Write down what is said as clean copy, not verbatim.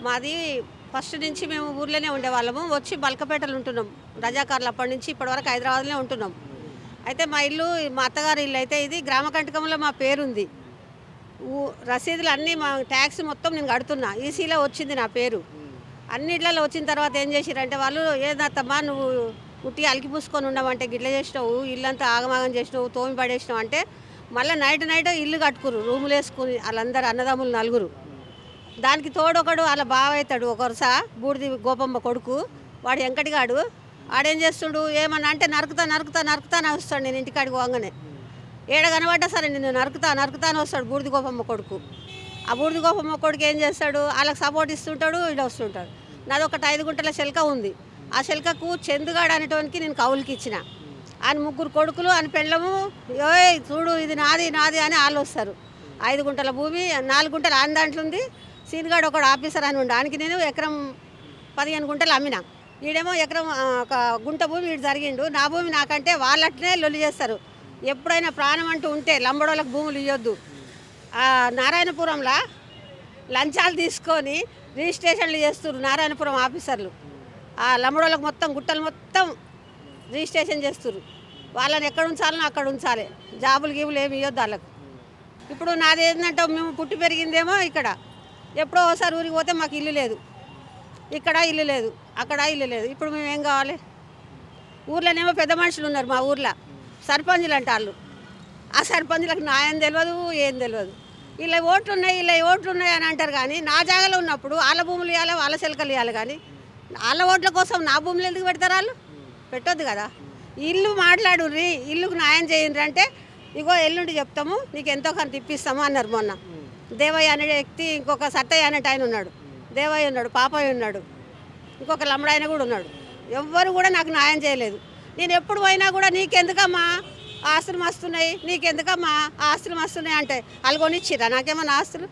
మాది ఫస్ట్ నుంచి మేము ఊర్లోనే ఉండేవాళ్ళము. వచ్చి బల్కపేటలో ఉంటున్నాం. రజాకారులు అప్పటి నుంచి ఇప్పటివరకు హైదరాబాద్‌లోనే ఉంటున్నాం. అయితే మా ఇల్లు మా అత్తగారి ఇల్లు అయితే ఇది గ్రామ కంటకంలో మా పేరుంది. ఊ రసీదులు అన్నీ మా ట్యాక్స్ మొత్తం నేను కడుతున్నా. ఈసీలో వచ్చింది నా పేరు. అన్నిట్లలో వచ్చిన తర్వాత ఏం చేసిర్రంటే వాళ్ళు, "ఏందత్తమ్మా నువ్వు ఉట్టిగా అలికి పూసుకొని ఉండమంటే గిట్ల చేసినావు, ఇల్లంతా ఆగమాగం చేసినావు, తోమి పడేసినావు" అంటే మళ్ళీ నైట్ ఇల్లు కట్టుకుర్రు రూములు వేసుకుని వాళ్ళందరూ అన్నదమ్ములు నలుగురు. దానికి తోడొకడు వాళ్ళ బావ అవుతాడు ఒకరుసా బూడిది గోపమ్మ కొడుకు, వాడు వెంకటిగాడు. ఆడేం చేస్తుండు, ఏమన్నా అంటే నరుకుతా నరుకుతా నరుకుతా అని వస్తాడు. నేను ఇంటికాడికి పోగానే ఏడ కనబడ్డా సరే నిన్ను నరుకుతా నరుకుతా అని వస్తాడు బూడిది గోపమ్మ కొడుకు. ఆ బూడిది గోపమ్మ కొడుకు ఏం చేస్తాడు, వాళ్ళకి సపోర్ట్ ఇస్తుంటాడు, ఈడ వస్తుంటాడు. నాది ఒకటి 5 గుంటల శెల్క ఉంది. ఆ శెల్కకు చందుగాడు అనేటోనికి నేను కౌలుకి ఇచ్చిన. ఆయన 3 కొడుకులు ఆయన పెళ్ళము, "ఓయ్ చూడు ఇది నాది నాది" అని వాళ్ళు వస్తారు. 5 గుంటల భూమి 4 గుంటలు ఆయన దాంట్లో ఉంది. సీనిగాడు ఒకడు ఆఫీసర్ అని ఉండే, ఆయనకి నేను ఎకరం 15 గుంటలు అమ్మినా. ఈడేమో ఎకరం ఒక గుంట భూమి వీడు జరిగిండు. నా భూమి నాకంటే వాళ్ళట్నే లొల్లి చేస్తారు. ఎప్పుడైనా ప్రాణం అంటూ ఉంటే లంబడోళ్ళకి భూములు ఇవ్వద్దు. నారాయణపురంలో లంచాలు తీసుకొని రిజిస్ట్రేషన్లు చేస్తున్నారు నారాయణపురం ఆఫీసర్లు. ఆ లంబడోళ్ళకి మొత్తం గుట్టలు మొత్తం రిజిస్ట్రేషన్ చేస్తున్నారు. వాళ్ళని ఎక్కడ ఉంచాలనో అక్కడ ఉంచాలి. జాబులు గీబులు ఏమి ఇవ్వద్దు వాళ్ళకు. ఇప్పుడు నాది ఏంటంటే మేము పుట్టి పెరిగిందేమో ఇక్కడ. ఎప్పుడో ఒకసారి ఊరికి పోతే మాకు ఇల్లు లేదు, ఇక్కడ ఇల్లు లేదు, అక్కడ ఇల్లు లేదు. ఇప్పుడు మేము ఏం కావాలి? ఊర్లోనేమో పెద్ద మనుషులు ఉన్నారు మా ఊర్లో, సర్పంచులు అంటే వాళ్ళు. ఆ సర్పంచులకు న్యాయం తెలియదు, ఏం తెలియదు. ఇలా ఓట్లు ఉన్నాయి అని అంటారు. కానీ నా జాగాలో ఉన్నప్పుడు వాళ్ళ భూములు ఇవ్వాలి, వాళ్ళ శిల్కలు ఇవ్వాలి. కానీ వాళ్ళ ఓట్ల కోసం నా భూములు ఎందుకు పెడతారు? వాళ్ళు పెట్టొద్దు కదా. ఇల్లు మాట్లాడుర్రి, ఇల్లుకు న్యాయం చేయండి అంటే, ఇగో ఎల్లుండి చెప్తాము, నీకు ఎంతో కొంత ఇప్పిస్తాము అన్నారు మొన్న. దేవయ్య అనే వ్యక్తి, ఇంకొక సత్తయ్య అనేట ఆయన ఉన్నాడు, దేవయ్య ఉన్నాడు, పాపయ్య ఉన్నాడు, ఇంకొక లంబడాయన కూడా ఉన్నాడు. ఎవ్వరు కూడా నాకు న్యాయం చేయలేదు. నేను ఎప్పుడు పోయినా కూడా, "నీకెందుకమ్మా ఆస్తులు మస్తున్నాయి, నీకెందుకమ్మా ఆస్తులు మస్తున్నాయి" అంటే వాళ్ళు కొనిచ్చిరా నాకేమన్నా ఆస్తులు?